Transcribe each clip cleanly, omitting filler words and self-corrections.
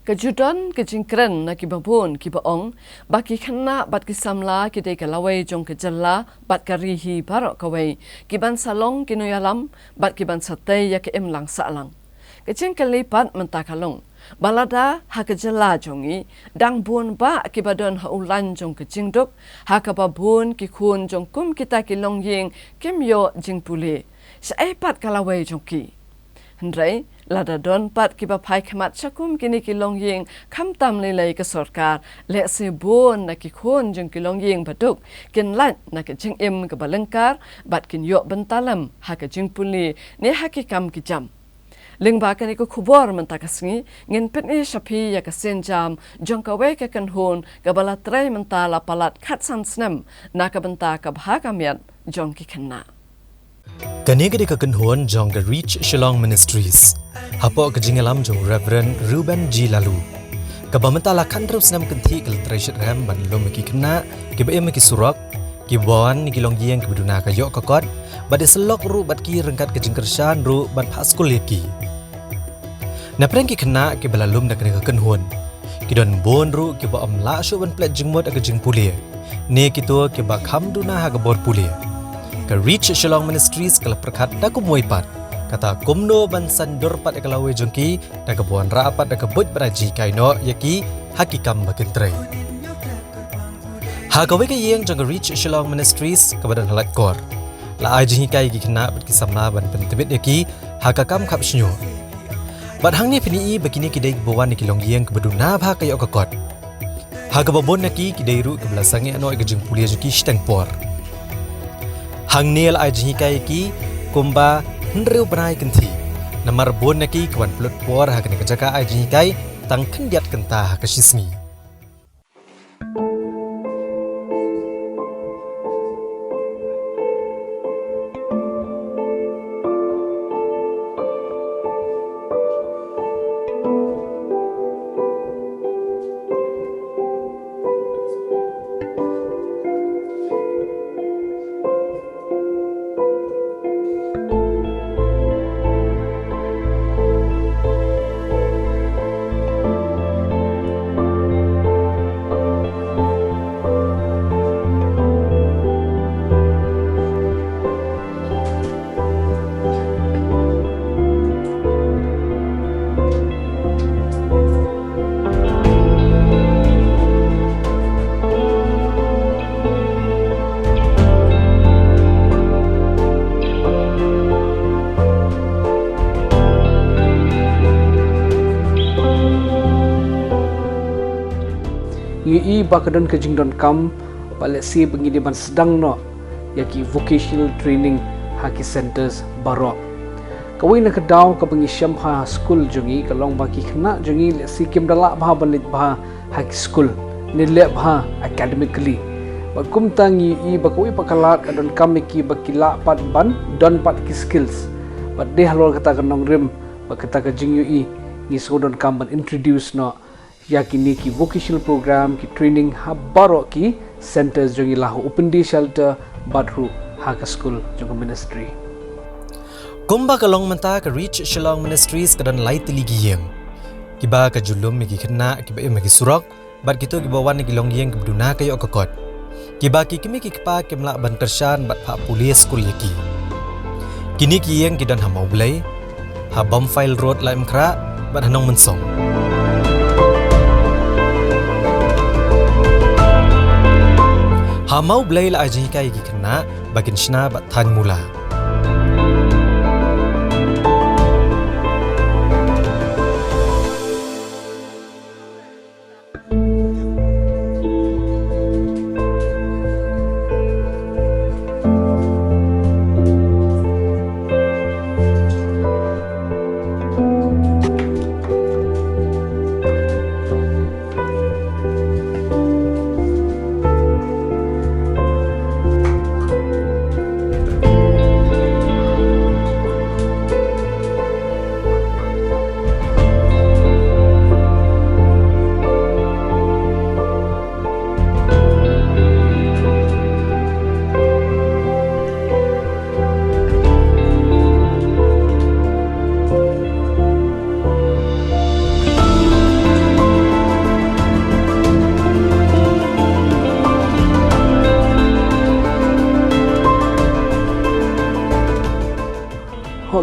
Kejudan kejingkren na kibabun kibaong baki khana bat kisamla kidai kalawai jong kejalla bat karihi barok kawai kiban salong kinuyalam bat kiban satay ya ke emlang salang kecing kelipat mentakalong balada ha kejalla jongi dang bun ba kibadon ha ulan jong kejingduk ha kababun kikun jong kum kita kilong ying kimyo jingpule saipat kalawai jongki Hendrai, lada don pat kiba pai kemat cakum kini kilong ying kam tam lelai ke sorkar lek sebon na kikun jeng kilong ying baduk kin lat na ke jeng im ke balengkar bat kin yok bentalam ha ke jeng puli ni ha ki kam ki jam. Ling ba kan iku kubor mentakasngi ngin pet ni shapi ya ke senjam jong ka we ke kan hun ke bala trai mentala palat khat san snem na ke benta ke bha kamiat jong ki kena. Kanigadi kakenhuan jong the Reach Shillong Ministries. Hapo kejingalam jong Reverend Ruben G. Lalu. Kabamantala kanrap senam kenti kel treasure ram ban lom ki kena ki ba ki surak ki bon ki long yeng ki beduna ka yok kakot bade selok ru bat ki rengkat kejingkersan ru ban paskul yaki. Na preng ki kena ki balalum da kene kakenhuan. Ki don bon ru ki ba amla shu ban plet jingmot aga jingpulia. Ne ki to ki ba kham duna ha ga bor pulia. Ke Reach Shillong Ministries kala perkat da kumoi pat kata kumno ban sandur pat ekalawe jongki da kebuan rapat da kebut beraji kaino yaki hakikam bakentrai ha kawe ke yeng jong Reach Shillong Ministries kebadan halat kor la aji kai gi kena bat kisamna ban pentebit yaki hakakam khap snyo bat hang ni pini bakini kidai bawan ni kilong yeng kebeduna bha kayo kakot ha kababon naki kidai ru kebelasangi ano egejing pulia jongki stengpor Hang niel aji kai ki kumba hendreu benai kenti namar bon naki kwan plut por ha kene kejaka aji kai tang kendiat kenta ha kesismi Yui bakadon kejingdon kam balik si bengidi ban sedang no yaki vocational training haki centers barok kawai na kedaw ka bengi syamha school jungi kalong baki kena jungi le si kim dalak bah banlit bah haki school ni le bah academically bakum tang yui bakawai pakalat kadon kam ki bakila pat ban don pat ki skills but de halor kata kanong rim bakata kejing yui ni sodon kam ban introduce no yakini ki vocational program ki training habaro ki centers jongi lahu upendi shelter badru haka school jongi ministry kumba kalong menta ke Reach Shillong Ministries kadan lai tiligi yeng kiba ka julum ki kena kiba ki surak bat gitu ki bawan ki long yeng kebduna kayo kakot kiba ki kimi ki pa kemla ban tersan bat pa pulis school yaki kini ki yeng kidan hamau blai ha bom file road lai mkra bat hanong mensong Hamau belai la aji kai gi kena bakin shna bat than mula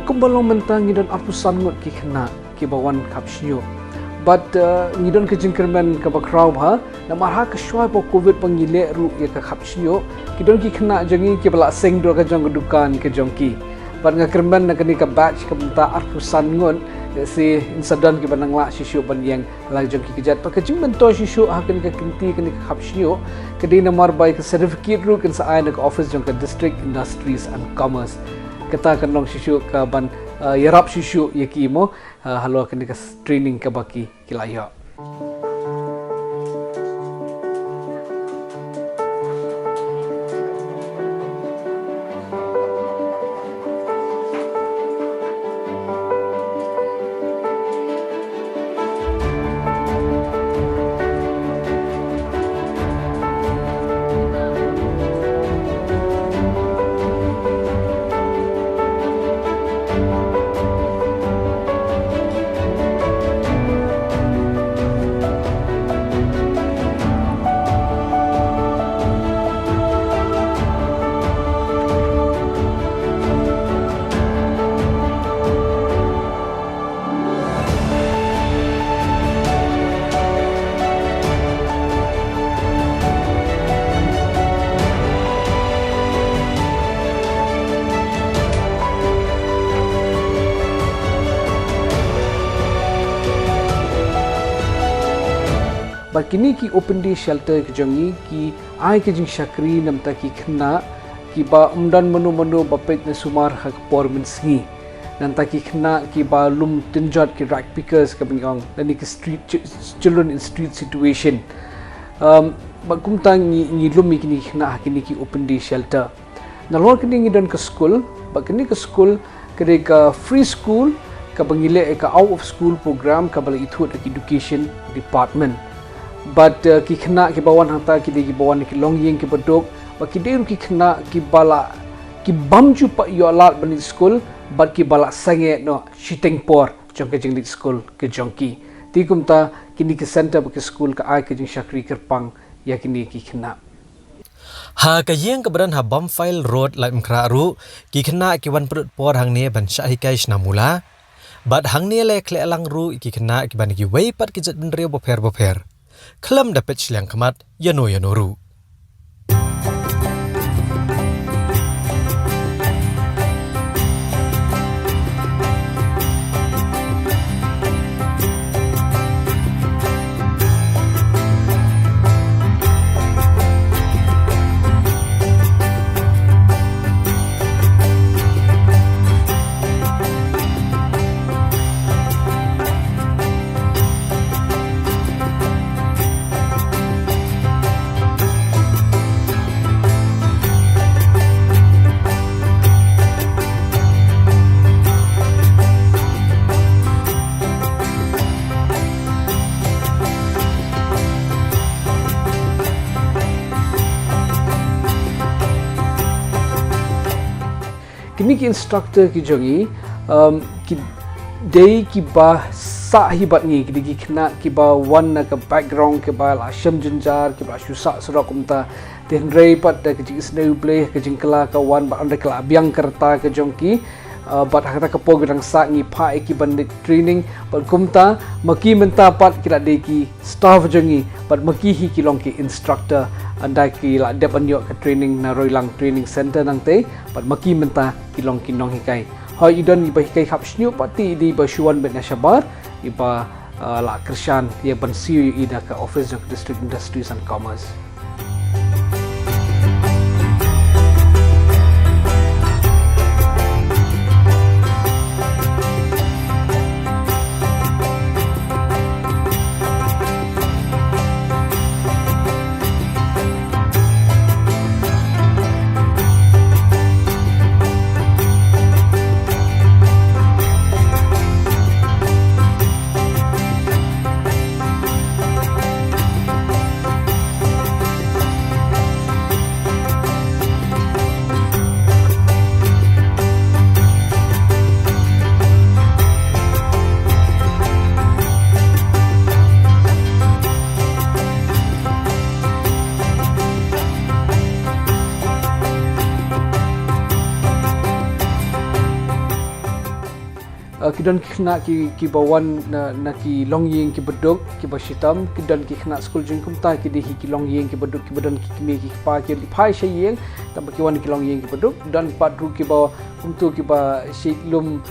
Kumbalong mentang ngidon apusan ngot ki kena ki bawan kapsnyo. But ngidon ke jingkermen ke bakraw ha na marha ke syai po covid pangile ru ya ke kapsnyo kidon ki kena jangi ki bala seng do ka jong dukan ke jongki. But ngakermen na kani ka batch ke menta apusan ngot si insadan ki banang la sisyo ban yang la jongki kejat pa kajing mento sisyo ha kani ka kinti kani ka kapsnyo kedi na marbai ke certificate ru kan sa ai na office jong ka district industries and commerce. Kita akan long sisyo ka ban yarap sisyo yaki mo halo akan dikas training ka baki kilaya. Kini ki open day shelter ke jongi ki ai ke jing syakri namta ki kena ki ba umdan menu-menu bapet na sumar hak pormen sengi nanta ki kena ki ba lum tinjat ki rack pickers ke bengong dan ki street children in street situation bakum tang ni lum kini kena kini ki open day shelter na lor kini ngi don ke school ba kini ke school ke free school ka bangile ka out of school program ka bala itu education department. But ki kena ki bawan hanta ki di bawan ki longyeng ki bedok ba ki de ki kena ki bala ki bamju pa yo alat bani school but ki bala sange no shiteng por jong ke jing di school ke jongki ti kumta kini ki center ba ki school ka ai ke jing syakri kerpang ya kini ki kena ha ka yeng ka bran ha bam file road lai mkra ru ki kena ki wan prut por hang ne ban sha hikai snamula but hang ne le kle lang ru ki kena ki ban ki wei pat ki jat ben re bo pher Kelam dapat silang kemat yano ru. Kini ki instructor ki jongi ki day ki ba sa hibat ni ki kena ki ba wan na ka background ki ba la syam jenjar ki ba syusa surak kumta ten rei pat da ki snow play ki jingkala ka wan ba anda kala abyang kerta ki jongki bat hakata ka pograng sa ngi pha ki ban training pat kumta maki menta pat kira de ki staff jongi pat maki hi ki long ki instructor andai ki la depan yo ka training na roilang training center nang te pat maki menta kilong kinong hikai hoi idon iba hikai kapsnyu pati di basuan bet nashabar iba la kershan ye ban siu ida ka office of district industries and commerce. kidon kena ki bawan na ki longying ki beduk ki basitam kidon ki kena skul jingkum ta ki di ki longying ki beduk ki bedon ki kimi ki pa ki pai shayeng ta ki wan ki longying ki beduk dan padru ki ba untuk ki ba shiklum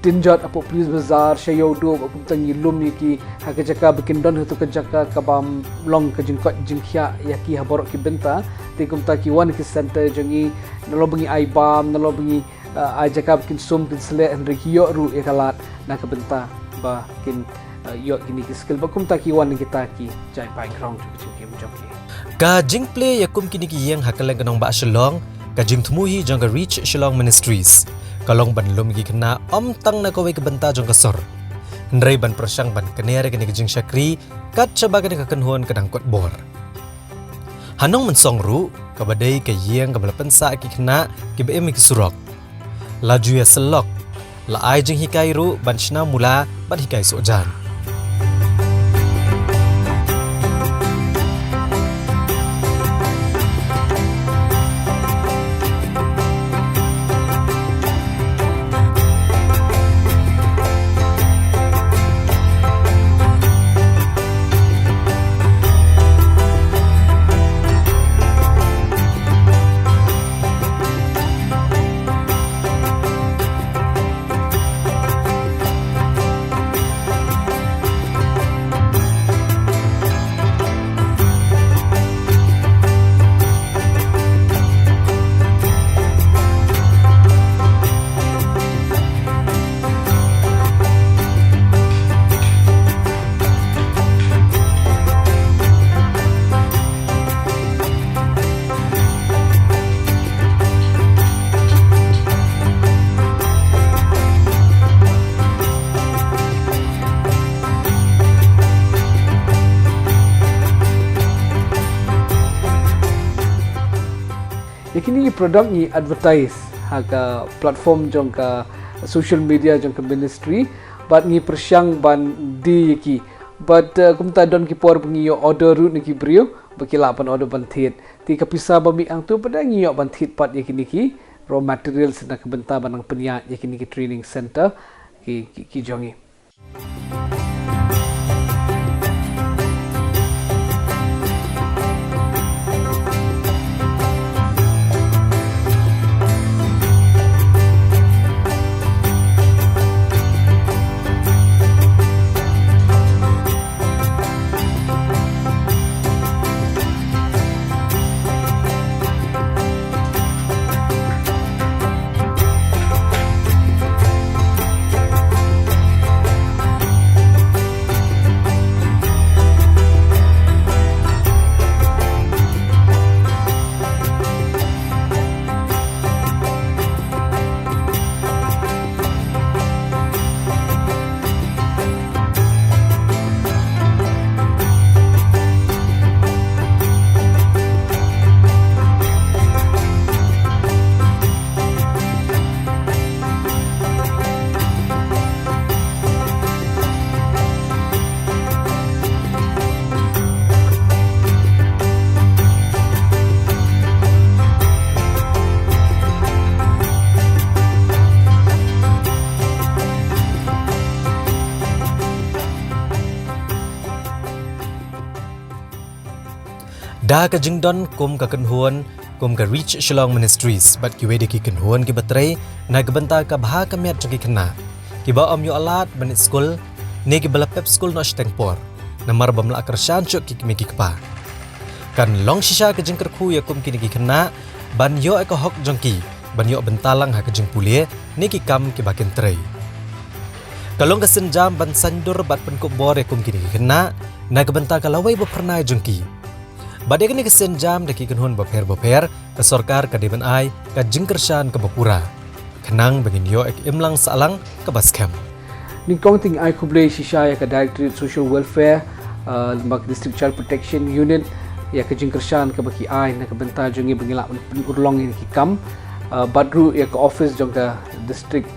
tinjat apo police bazar shayo do apo tangi lum ni ki hakajaka bikin don tu kajaka kabam long ka jingkot jingkhya ya ki haborok ki benta ti kumta ki wan ki center jangi nalobangi aibam nalobangi ajaka bikin sum kin sele and yo ru ekalat na ka benta ba kin yo kini ki skill ba kumta ki wan kita ki jai pai ground tu ki mjoki ka jingple yakum kini ki yang hakalang kanong ba Shillong ka jingthmuhi jong ka Reach Shillong Ministries kalong ban lum gi kena tang na kawai ke benta jong kasor ndrai ban persang ban kenere kini jing syakri kat coba kini kakenhuan kadang kot bor hanong mensong ru kabadai ke yang kabala pensa ki kena ki be mi surok laju ya selok la ai jing hikai ru ban shna mula ban hikai sojan Yakini produk ni advertise haka platform jong ka social media jong ka ministry but ni persyang ban di yaki but kumta don ki por pengi order root ni ki brio bakila pan order ban thit ti kapisa bami ang tu pada ngi ban thit pat yakini ki raw materials na ka benta banang penya yakini ki training center ki jongi Da ka jingdon kum ka kenhuan kum ka Reach Shillong Ministries bat ki wedi ki kenhuan ki batrai na ka benta ka bha ka met ki kena ki ba om yo alat ban school ne ki bala pep school no stengpor na mar bam la akrashan chuk ki mi ki pa kan long shisha ka jingker khu ya kum ki ni ki kena ban yo ka hok jongki ban yo bentalang ha ka jing pulie ne ki kam ki baken trai kalong ka senjam ban sandur bat pen ko bor ya kum ki ni ki kena na ka benta ka lawai ba pernai jongki Badai kini kesen jam daki kenhuan baper ke sorkar ke deban ai ke jingkershan ke bapura. Kenang bangin yo ek imlang salang ke baskem. Ningkong ting ai kublai shisha ya ke Directorate Social Welfare, Lembaga District Child Protection Unit ya ke jingkershan ke baki ai na ke benta jongi bangilak urlong ini kikam. Badru ya ke office jong ke District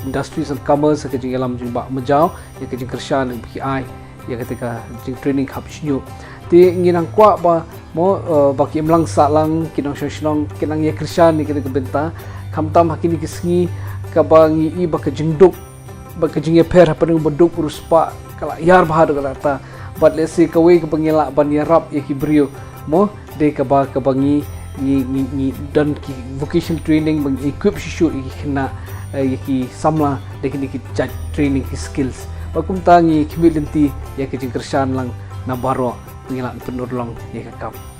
Industries and Commerce ke jingelam jing bak majau ya ke jingkershan baki ai ya ketika jing training hub shnyu. Ti nginang kwa ba mo baki imlang salang kinang shonshong kinang ye krishan ni kita benta kamtam hakini kisngi ka ba ngi i ba ka jingduk kejingnya per penung beduk uruspa kala yar bahar kalata bat lesi kawai ke pengela ban yarap ya ki brio mo de ka ba ka bangi ni dan ki vocational training bang equip shishu ki kena ya ki samla de ki training ki skills bakum tangi kimilenti ya ki jing kersan lang na baro pengela penurlong ya ka kam